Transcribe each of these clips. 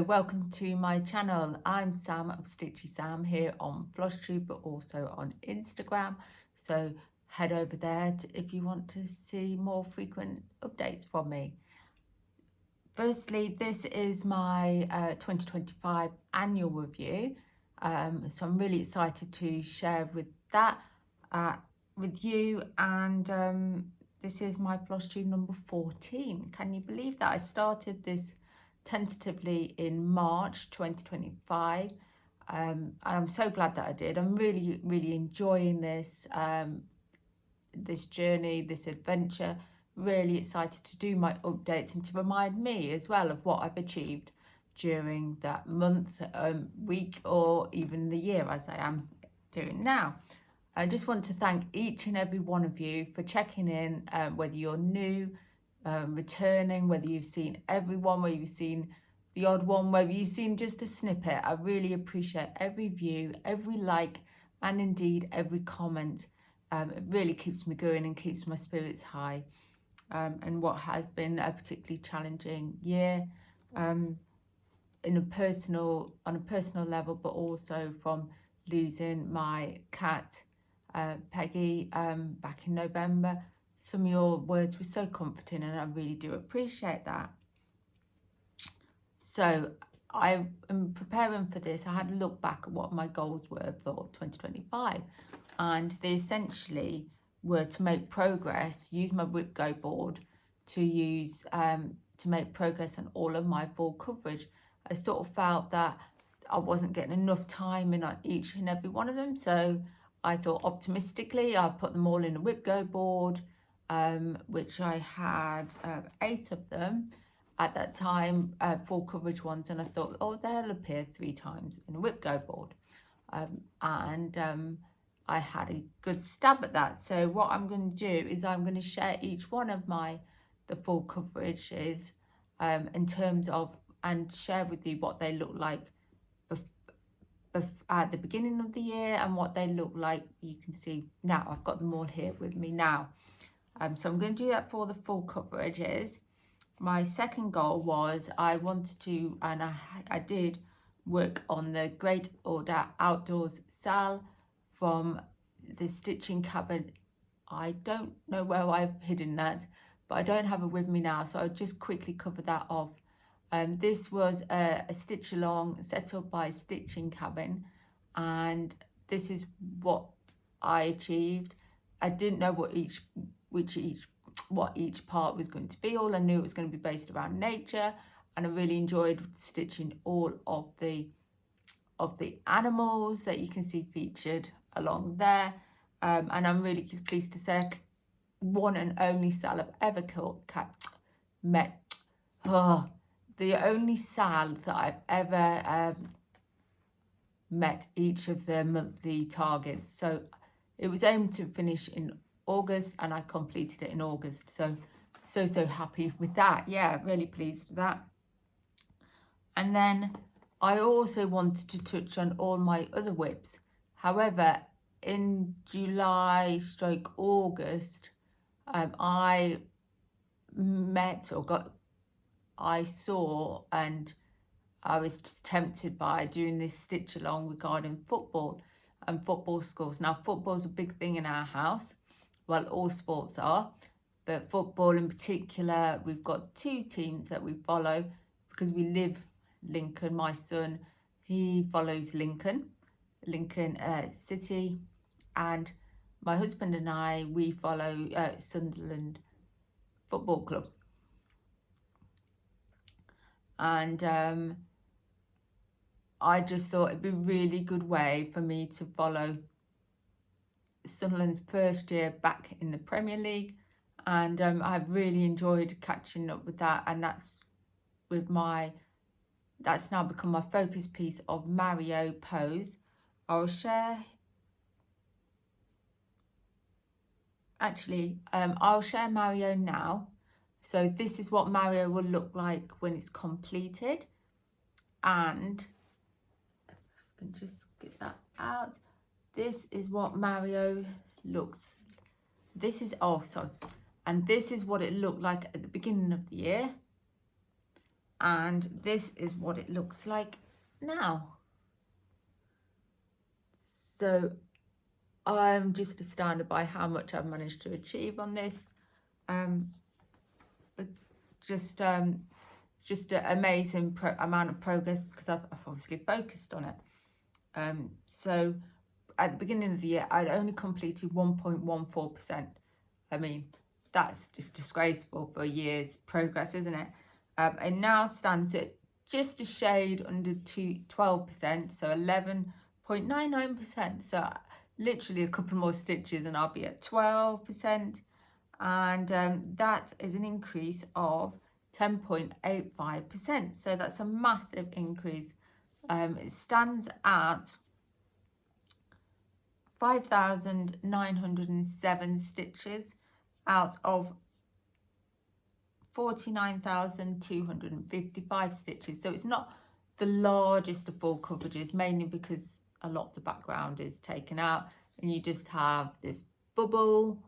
welcome to my channel. I'm Sam of Stitchy Sam here on FlossTube, but also on Instagram. So head over there if you want to see more frequent updates from me. Firstly, this is my 2025 annual review. So I'm really excited to share with that with you. And this is my FlossTube number 14. Can you believe that? I started this tentatively in March 2025. And I'm so glad that I did. I'm really enjoying this this journey, this adventure. Really excited to do my updates and to remind me as well of what I've achieved during that month, week, or even the year, as I am doing now. I just want to thank each and every one of you for checking in, whether you're new, returning, whether you've seen everyone, whether you've seen the odd one, whether you've seen just a snippet. I really appreciate every view, every like, and indeed every comment. It really keeps me going and keeps my spirits high. And what has been a particularly challenging year, on a personal level, but also from losing my cat, Peggy, back in November. Some of your words were so comforting, and I really do appreciate that. So I am preparing for this. I had a look back at what my goals were for 2025, and they essentially were to make progress, use my whip go board to make progress on all of my full coverage. I sort of felt that I wasn't getting enough time in on each and every one of them, so I thought optimistically I'd put them all in a whip go board, which I had 8 of them at that time, full coverage ones, and I thought, oh, they'll appear 3 times in a whip go board. I had a good stab at that. So what I'm going to do is I'm going to share each one of the full coverages in terms of, and share with you what they look like at the beginning of the year and what they look like. You can see now, I've got them all here with me now. So I'm going to do that for the full coverages. My second goal was I wanted to, and I did work on the Great Order Outdoors SAL from the stitching cabin. I don't know where I've hidden that, but I don't have it with me now, so I'll just quickly cover that off. This was a stitch along set up by Stitching Cabin, and this is what I achieved. I didn't know what each part was going to be. All I knew it was going to be based around nature, and I really enjoyed stitching all of the animals that you can see featured along there. And I'm really pleased to say, one and only Sal I've ever met. The only Sal that I've ever met each of the monthly targets. So it was aimed to finish in August, and I completed it in August. So happy with that. Yeah, really pleased with that. And then I also wanted to touch on all my other whips. However, in July/August, I saw and I was just tempted by doing this stitch along regarding football and football scores. Now, football's a big thing in our house. Well, all sports are, but football in particular, we've got 2 teams that we follow because we live Lincoln. My son, he follows Lincoln City, and my husband and I, we follow Sunderland Football Club. And I just thought it'd be a really good way for me to follow Sunderland's first year back in the Premier League, and I've really enjoyed catching up with that, and that's now become my focus piece of Mario pose. I'll share Mario now. So this is what Mario will look like when it's completed, and I can just get that out. This is what Mario looks. And this is what it looked like at the beginning of the year. And this is what it looks like now. So I'm just astounded by how much I've managed to achieve on this. Just an amazing amount of progress, because I've obviously focused on it. So at the beginning of the year, I'd only completed 1.14%. I mean, that's just disgraceful for a year's progress, isn't it? It now stands at just a shade under 12%, so 11.99%. So literally a couple more stitches and I'll be at 12%. And that is an increase of 10.85%. So that's a massive increase. It stands at 5,907 stitches out of 49,255 stitches. So it's not the largest of full coverages, mainly because a lot of the background is taken out and you just have this bubble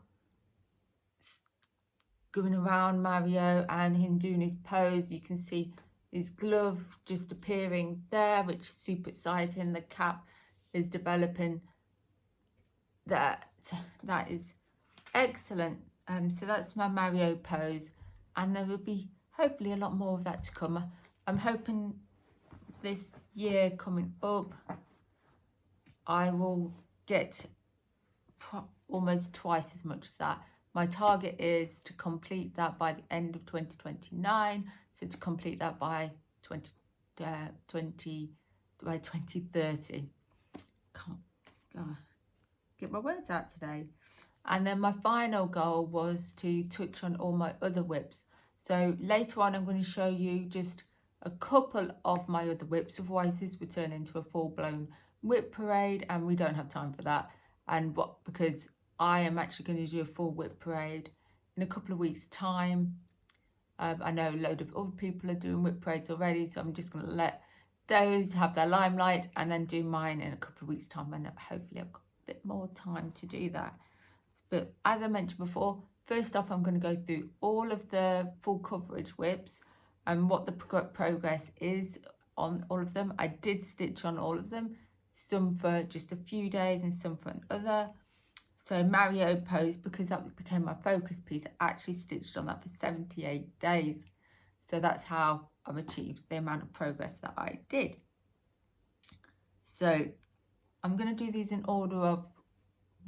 going around Mario and him doing his pose. You can see his glove just appearing there, which is super exciting. The cap is developing. That is excellent. So that's my Mario pose, and there will be hopefully a lot more of that to come. I'm hoping this year coming up I will get almost twice as much of that. My target is to complete that by the end of 2029, so to complete that by 2030. Can't get my words out today. And then my final goal was to touch on all my other whips. So later on I'm going to show you just a couple of my other whips, otherwise this would turn into a full-blown whip parade and we don't have time for that. And because I am actually going to do a full whip parade in a couple of weeks' time. I know a load of other people are doing whip parades already, so I'm just going to let those have their limelight and then do mine in a couple of weeks' time, and hopefully I've got a bit more time to do that. But as I mentioned before, first off I'm going to go through all of the full coverage whips and what the progress is on all of them. I did stitch on all of them, some for just a few days and some for another. So Mario pose, because that became my focus piece, I actually stitched on that for 78 days. So that's how I've achieved the amount of progress that I did. So I'm going to do these in order of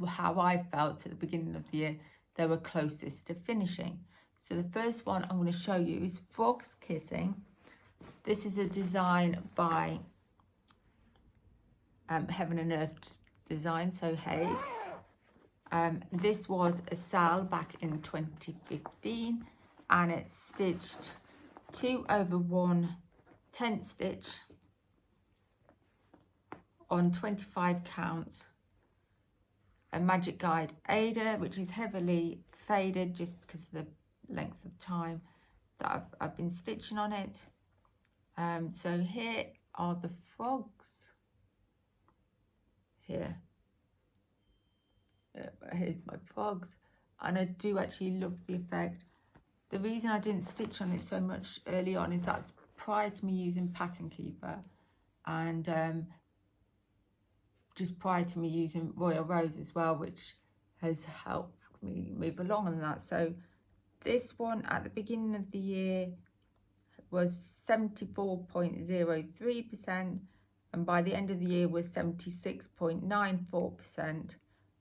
how I felt at the beginning of the year they were closest to finishing. So the first one I'm going to show you is Frogs Kissing. This is a design by Heaven and Earth Design, so Haid. This was a sale back in 2015 and it's stitched 2/1 tent stitch on 25 counts. A Magic Guide Ada, which is heavily faded just because of the length of time that I've been stitching on it. So here are the frogs. Here's my frogs, and I do actually love the effect. The reason I didn't stitch on it so much early on is that's prior to me using Pattern Keeper, and just prior to me using Royal Rose as well, which has helped me move along on that. So this one at the beginning of the year was 74.03%, and by the end of the year was 76.94%,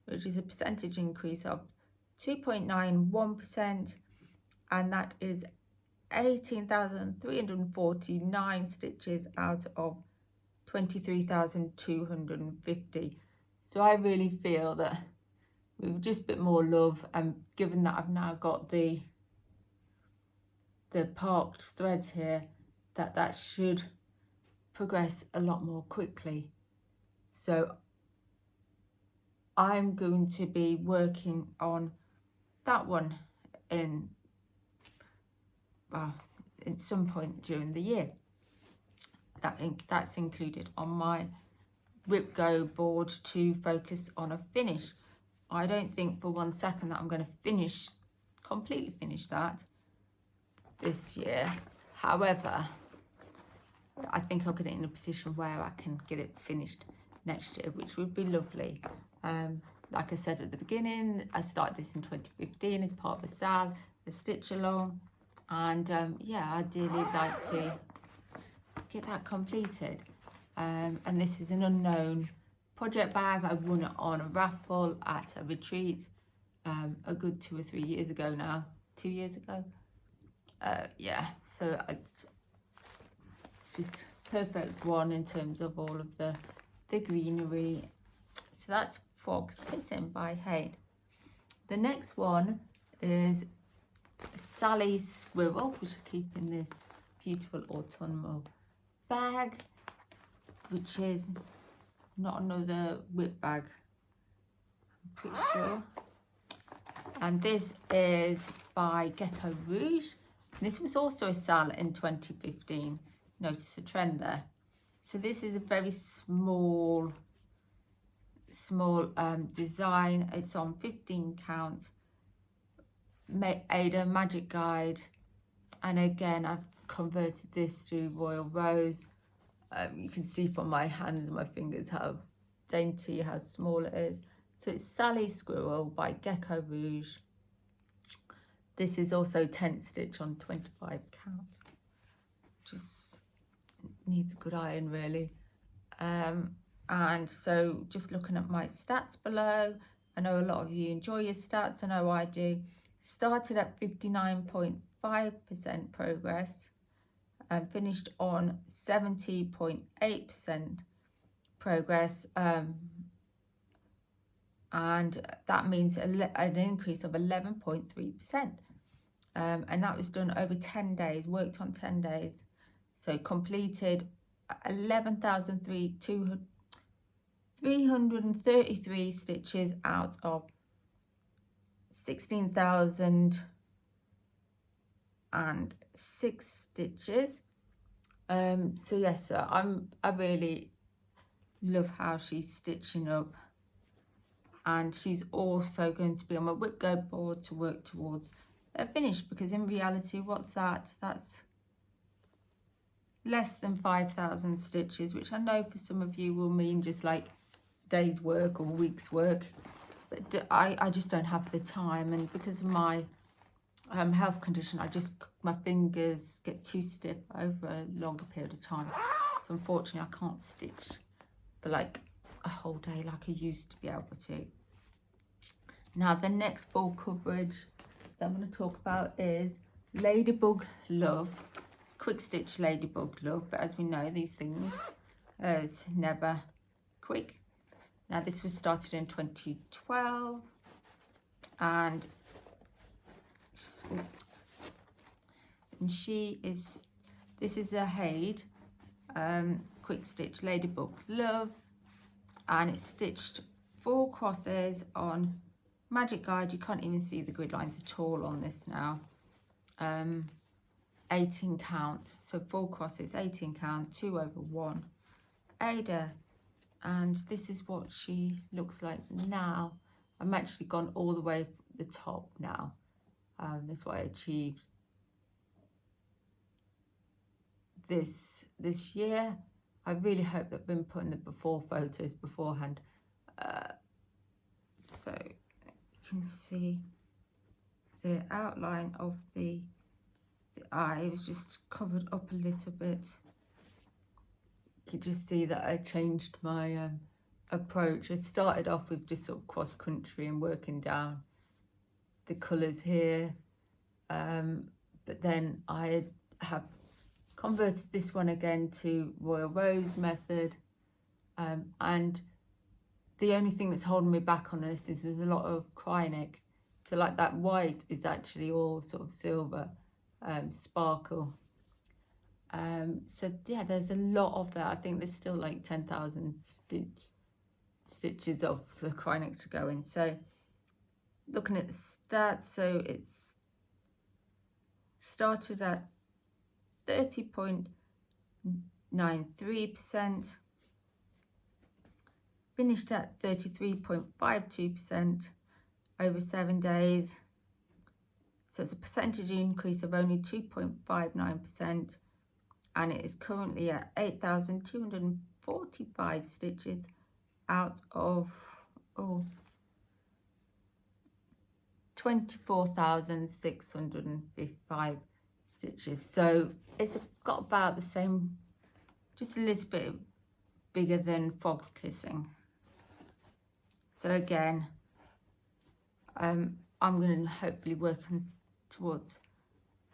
which is a percentage increase of 2.91%, and that is 18,349 stitches out of 23,250. So I really feel that with just a bit more love, and given that I've now got the parked threads here, that should progress a lot more quickly. So I'm going to be working on that one in some point during the year. That's included on my Whip Go board to focus on a finish. I don't think for one second that I'm going to completely finish that this year. However, I think I'll get it in a position where I can get it finished next year, which would be lovely. Like I said at the beginning, I started this in 2015 as part of a SAL, a stitch along, and yeah, ideally like to get that completed. And this is an unknown project bag. I won it on a raffle at a retreat a good 2 or 3 years ago now. 2 years ago. Yeah, so it's just perfect one in terms of all of the greenery. So that's Frogs Kissing by Hayde. The next one is Sally's Squirrel, which I keep in this beautiful autumnal bag, which is not another whip bag, I'm pretty sure. And this is by Gecko Rouge. This was also a SAL in 2015. Notice a trend there. So this is a very small design. It's on 15 count. Ada Magic Guide. And again, I've converted this to Royal Rose. You can see from my hands and my fingers how dainty, how small it is. So it's Sally's Squirrel by Gecko Rouge. This is also 10 stitch on 25 count. Just needs a good iron really. And so just looking at my stats below, I know a lot of you enjoy your stats, I know I do. Started at 59.5% progress and finished on 70.8% progress. And that means an increase of 11.3%. And that was done over 10 days, worked on 10 days. So completed 11,333 stitches out of 16,006 stitches. So yes, I really love how she's stitching up. And she's also going to be on my whip go board to work towards a finish, because in reality, what's that? That's less than 5,000 stitches, which I know for some of you will mean just like days work or weeks work, but I just don't have the time, and because of my health condition, my fingers get too stiff over a longer period of time, so unfortunately I can't stitch for like a whole day like I used to be able to. Now the next full coverage that I'm going to talk about is Ladybug Love, quick stitch Ladybug Love, but as we know, these things is never quick. Now this was started in 2012, and this is a Hayde quick stitch Ladybug Love, and it's stitched 4 crosses on Magic Guide. You can't even see the grid lines at all on this now. 18 count, so 4 crosses, 18 count, 2 over 1 Ada, and this is what she looks like now. I'm actually gone all the way to the top now. That's what I achieved this year. I really hope that I've been putting the before photos beforehand, so you can see the outline of the eye. It was just covered up a little bit. You can just see that I changed my approach. I started off with just sort of cross country and working down the colours here, but then I have converted this one again to Royal Rose method, and the only thing that's holding me back on this is there's a lot of Krynic, so like that white is actually all sort of silver sparkle. So yeah, there's a lot of that. I think there's still like 10,000 stitches of the Krynic to go in. So looking at the stats, so it's started at 30.93%, finished at 33.52% over 7 days. So it's a percentage increase of only 2.59%. and it is currently at 8,245 stitches out of 24,655 stitches. So it's got about the same, just a little bit bigger than Frogs Kissing. So again, I'm going to hopefully work towards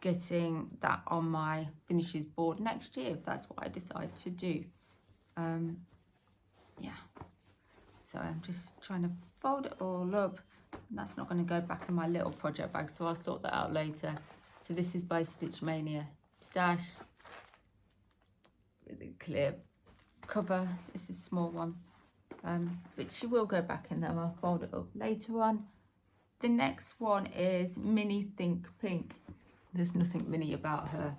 getting that on my finishes board next year, if that's what I decide to do. Yeah, so I'm just trying to fold it all up, and that's not going to go back in my little project bag, so I'll sort that out later. So this is by Stitch Mania Stash with a clear cover. This is a small one, but she will go back in there. I'll fold it up later on. The next one is Mini Think Pink. There's nothing mini about her.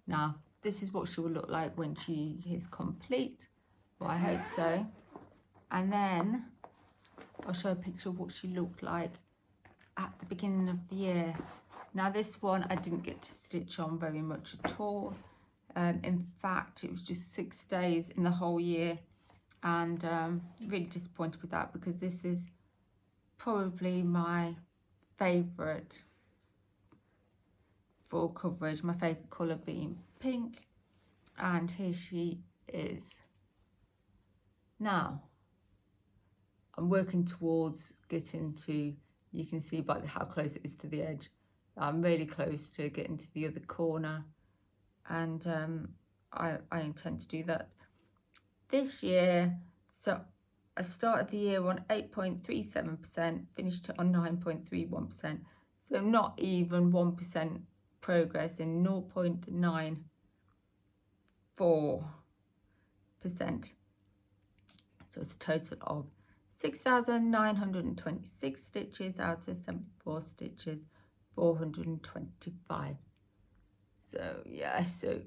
Now, this is what she will look like when she is complete. Well, I hope so. And then I'll show a picture of what she looked like at the beginning of the year. Now, this one I didn't get to stitch on very much at all. In fact, it was just 6 days in the whole year, and really disappointed with that, because this is probably my favourite for coverage, my favourite colour being pink, and here she is. Now, I'm working towards getting to, you can see by how close it is to the edge, I'm really close to getting to the other corner, and I intend to do that this year. So I started the year on 8.37%, finished on 9.31%, so not even 1% progress, in 0.94%. So it's a total of 6,926 stitches out of 74 stitches, 425. So yeah, so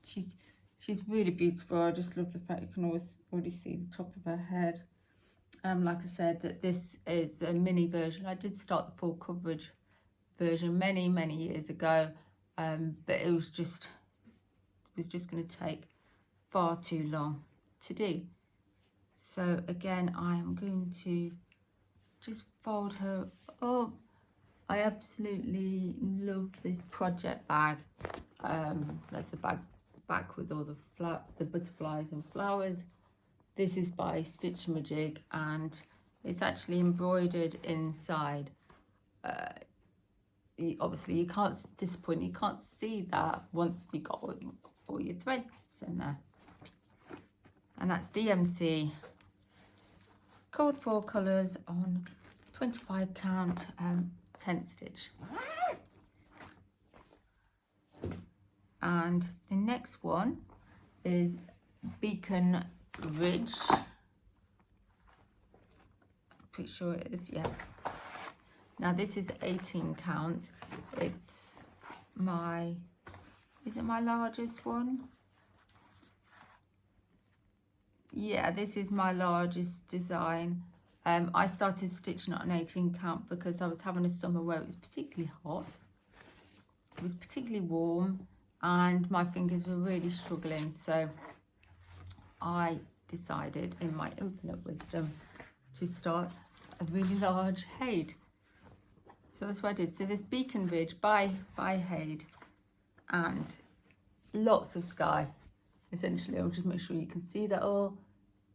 she's really beautiful. I just love the fact you can already see the top of her head. Like I said, that this is a mini version. I did start the full coverage version many years ago, but it was just going to take far too long to do. So again, I am going to just fold her up. I absolutely love this project bag. That's the back with all the butterflies and flowers. This is by Stitch Majig, and it's actually embroidered inside. Obviously you can't disappoint, you can't see that once you got all your threads in there. And that's DMC Code 4 colours on 25 count 10 stitch. And the next one is Beacon Ridge. Pretty sure it is, yeah. Now this is 18 count. It's my, is it my largest one? Yeah, this is my largest design. I started stitching it on 18 count because I was having a summer where it was particularly hot. It was particularly warm and my fingers were really struggling. So I decided, in my infinite wisdom, to start a really large Haid. So that's what I did. So this Beacon Ridge by Haid, and lots of sky. Essentially, I'll just make sure you can see that all.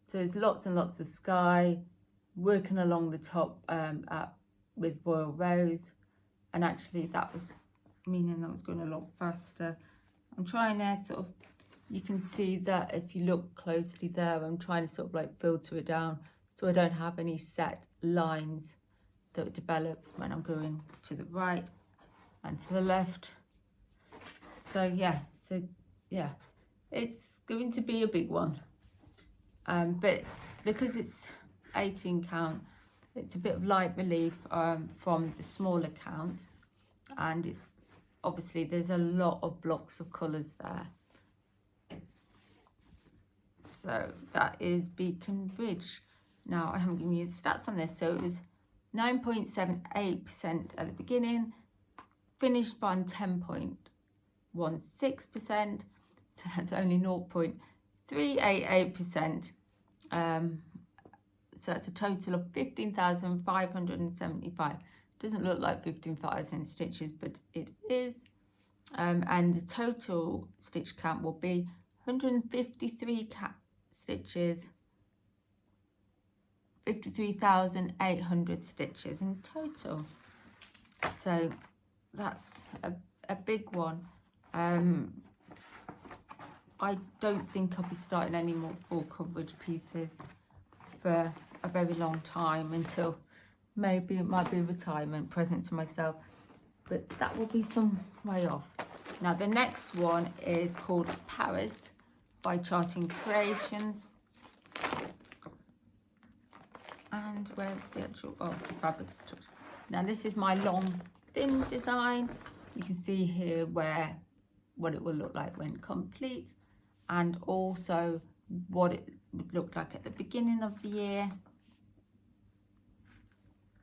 So there's lots and lots of sky, working along the top with Royal Rose, and actually that was meaning that was going a lot faster. I'm trying to sort of, you can see that if you look closely there, I'm trying to sort of like filter it down so I don't have any set lines that develop when I'm going to the right and to the left. So yeah, it's going to be a big one, but because it's 18 count, it's a bit of light relief from the smaller count, and it's obviously there's a lot of blocks of colours there. So that is Beacon Ridge. Now I haven't given you the stats on this, so it was 9.78% at the beginning, finished by 10.16%, So that's only 0.388%. So that's a total of 15,575. Doesn't look like 15,000 stitches, but it is. And the total stitch count will be 153 stitches, 53,800 stitches in total. So that's a big one. I don't think I'll be starting any more full coverage pieces for a very long time, until maybe it might be a retirement present to myself, but that will be some way off. Now the next one is called Paris by Charting Creations. And where's the actual, the fabric structure. Now this is my long thin design. You can see here what it will look like when complete, and also what it would look like at the beginning of the year.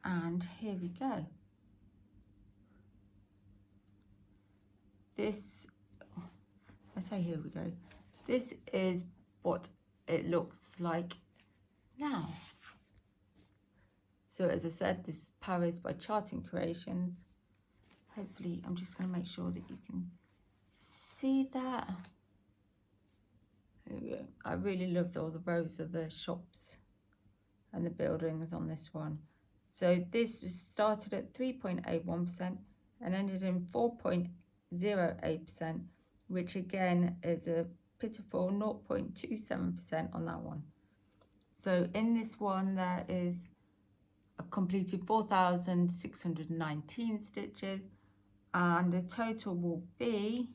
And here we go. This, I say here we go. This is what it looks like now. So as I said, this is Paris by Charting Creations. Hopefully, I'm just going to make sure that you can see that. There we go. I really loved all the rows of the shops and the buildings on this one. So this started at 3.81% and ended in 4.08%, which again is a pitiful 0.27% on that one. So in this one, I've completed 4,619 stitches, and the total will be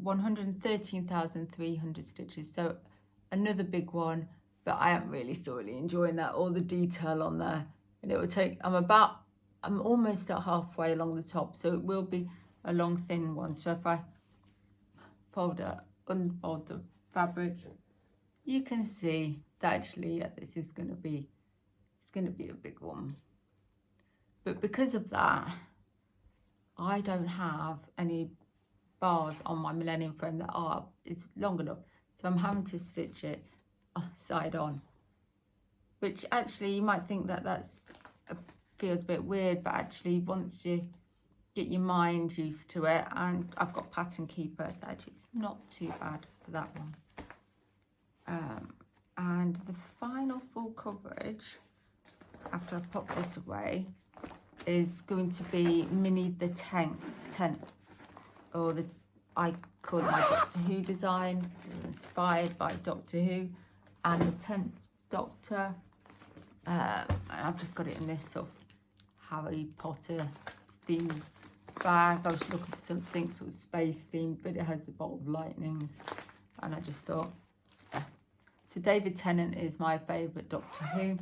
113,300 stitches. So another big one, but I am really thoroughly enjoying that, all the detail on there. And it will take, I'm almost at halfway along the top, so it will be a long thin one. So if I unfold the fabric, you can see that actually this is going to be, it's going to be a big one. But because of that, I don't have any bars on my Millennium frame that it's long enough, so I'm having to stitch it side on, which actually you might think that feels a bit weird, but actually once you get your mind used to it, and I've got Pattern Keeper, that is not too bad for that one. And the final full coverage, after I pop this away, is going to be Minnie the Tenth, or I call it my Doctor Who design. This is inspired by Doctor Who and the 10th Doctor. And I've just got it in this sort of Harry Potter themed bag. I was looking for something sort of space themed, but it has a bolt of lightnings, and I just thought, yeah. So David Tennant is my favourite Doctor Who.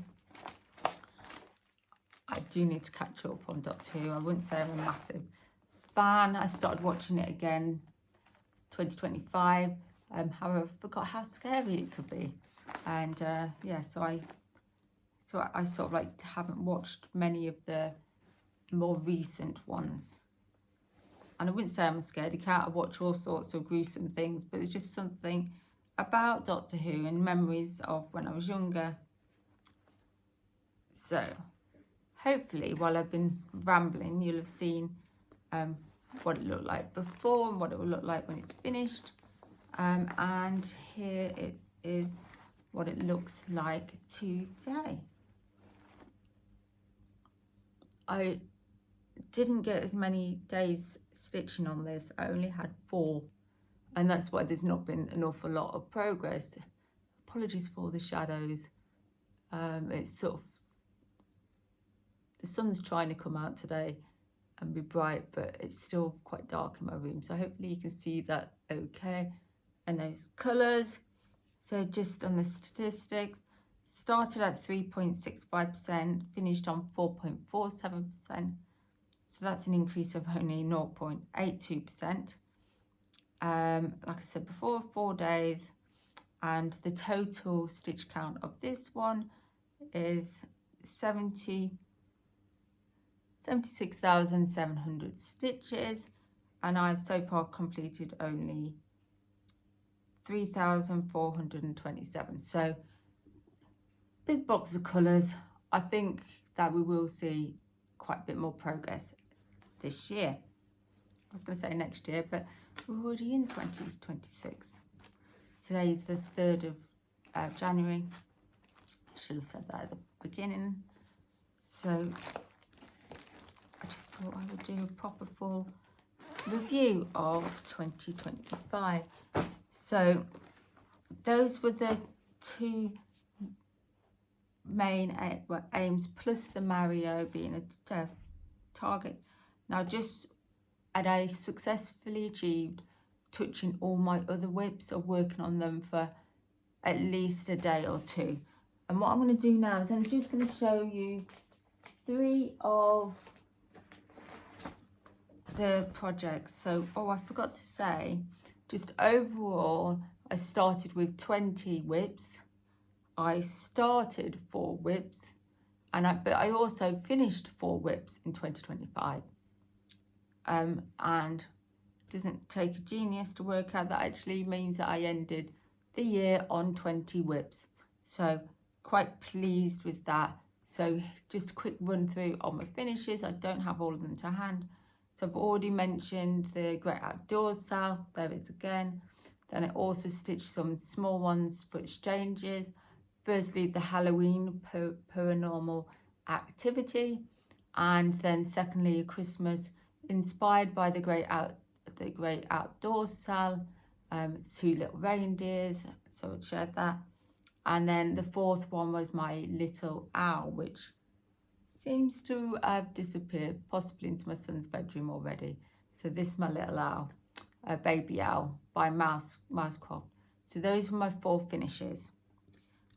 I do need to catch up on Doctor Who. I wouldn't say I'm a massive fan. I started watching it again 2025. However, I forgot how scary it could be, and yeah, so I sort of like haven't watched many of the more recent ones. And I wouldn't say I'm a scaredy cat. I watch all sorts of gruesome things, but it's just something about Doctor Who and memories of when I was younger. So hopefully, while I've been rambling, you'll have seen what it looked like before and what it will look like when it's finished. And here it is what it looks like today. I didn't get as many days stitching on this. I only had 4, and that's why there's not been an awful lot of progress. Apologies for the shadows. It's sort of, the sun's trying to come out today and be bright, but it's still quite dark in my room, so hopefully you can see that okay. And those colours, so just on the statistics, started at 3.65%, finished on 4.47%, so that's an increase of only 0.82%. Like I said before, 4 days, and the total stitch count of this one is 76,700 stitches, and I've so far completed only 3,427. So big box of colours. I think that we will see quite a bit more progress this year. I was going to say next year, but we're already in 2026. Today is the 3rd of January. I should have said that at the beginning. So I just thought I would do a proper full review of 2025. So those were the two main aims, plus the Mario being a target. Now and I successfully achieved touching all my other whips or working on them for at least a day or two. And what I'm going to do now is I'm just going to show you 3 of the projects. So, I forgot to say, just overall, I started with 20 whips. I started 4 whips, but I also finished 4 whips in 2025. And it doesn't take a genius to work out that actually means that I ended the year on 20 whips. So quite pleased with that. So just a quick run through on my finishes. I don't have all of them to hand. So I've already mentioned the Great Outdoors sale. There it is again. Then I also stitched some small ones for exchanges. Firstly, the Halloween paranormal activity. And then secondly, a Christmas inspired by the Great Outdoors sale. 2 little reindeers. So I shared that. And then the 4th one was my little owl, which seems to have disappeared, possibly into my son's bedroom already. So this is my little owl, a baby owl by Mousecroft. So those were my 4 finishes.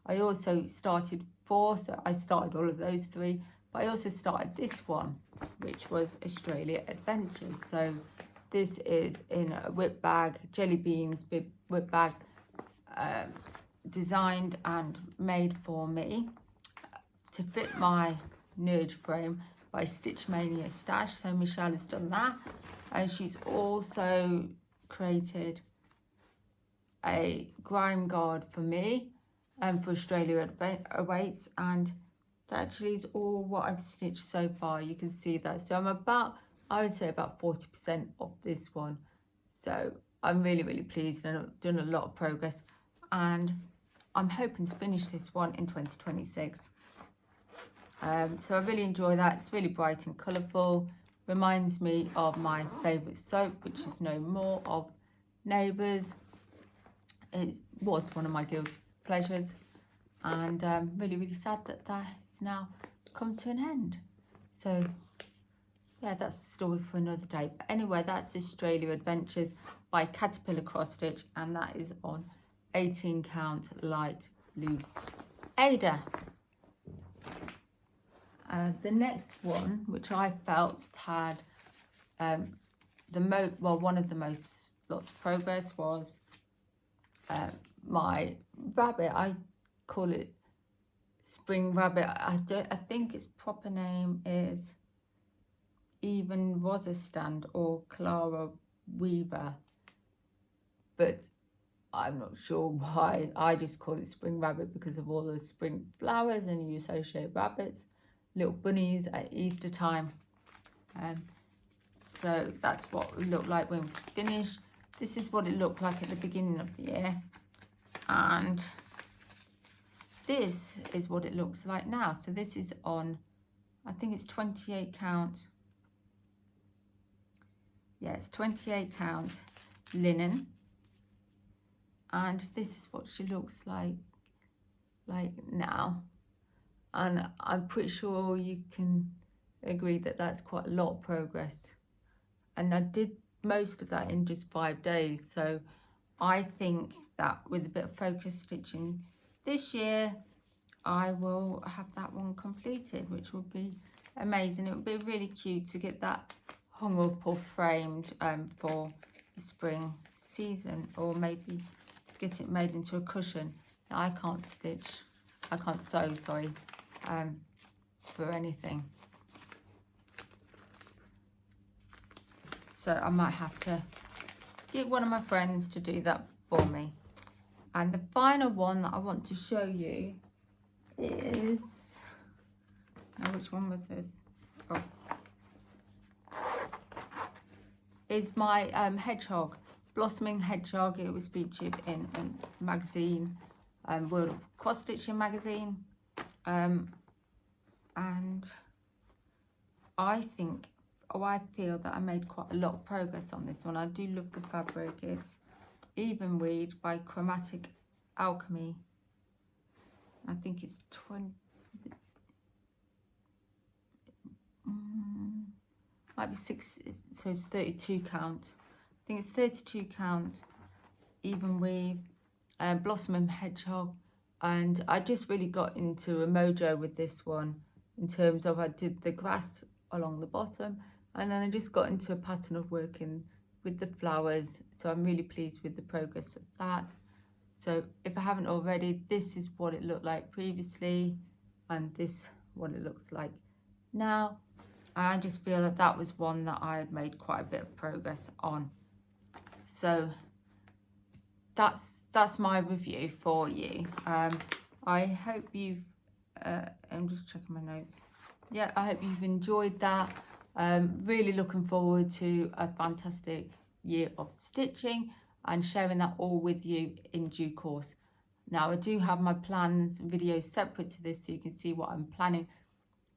I also started 4, so I started all of those 3, but I also started this one, which was Australia Adventures. So this is in a whip bag, jelly beans big whip bag, designed and made for me to fit my nerd frame by Stitch Mania Stash. So Michelle has done that, and she's also created a grime guard for me and for Australia Awaits, and that actually is all what I've stitched so far. You can see that. So I would say about 40% of this one. So I'm really, really pleased, and I've done a lot of progress, and I'm hoping to finish this one in 2026. So I really enjoy that. It's really bright and colourful. Reminds me of my favourite soap, which is No More of Neighbours. It was one of my guilty pleasures, and really, really sad that has now come to an end. So yeah, that's a story for another day. But anyway, that's Australia Adventures by Caterpillar Cross Stitch, and that is on 18 count light blue Ada. The next one, which I felt had one of the most lots of progress, was my rabbit. I call it Spring Rabbit. I think its proper name is Even Rosastand or Clara Weaver, but I'm not sure why. I just call it Spring Rabbit because of all the spring flowers, and you associate rabbits, little bunnies at Easter time. So that's what it looked like when we finished. This is what it looked like at the beginning of the year, and this is what it looks like now. So this is on, I think it's 28 count. Yeah, it's 28 count linen, and this is what she looks like now. And I'm pretty sure you can agree that that's quite a lot of progress. And I did most of that in just 5 days. So I think that with a bit of focus stitching this year, I will have that one completed, which will be amazing. It would be really cute to get that hung up or framed for the spring season, or maybe get it made into a cushion. Now, I can't sew, sorry, for anything. So I might have to get one of my friends to do that for me. And the final one that I want to show you is, now which one was this? Oh, is my hedgehog, blossoming hedgehog. It was featured in a magazine, World of Cross Stitching magazine, and I think, I feel that I made quite a lot of progress on this one. I do love the fabric. It's Even Weed by Chromatic Alchemy. I think it's 20, is it, might be 6, so it's 32 count. I think it's 32 count, even weave, blossoming hedgehog. And I just really got into a mojo with this one in terms of I did the grass along the bottom, and then I just got into a pattern of working with the flowers. So I'm really pleased with the progress of that. So if I haven't already, this is what it looked like previously, and this what it looks like now. I just feel that that was one that I had made quite a bit of progress on. So that's my review for you. I hope you've, I'm just checking my notes. Yeah, I hope you've enjoyed that. Really looking forward to a fantastic year of stitching and sharing that all with you in due course. Now, I do have my plans videos separate to this, so you can see what I'm planning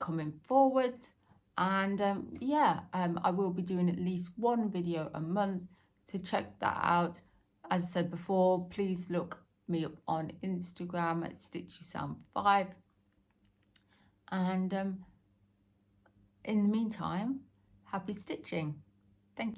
coming forwards. And I will be doing at least one video a month, so check that out. As I said before, please look me up on Instagram at stitchysam5. And in the meantime, happy stitching. Thank you.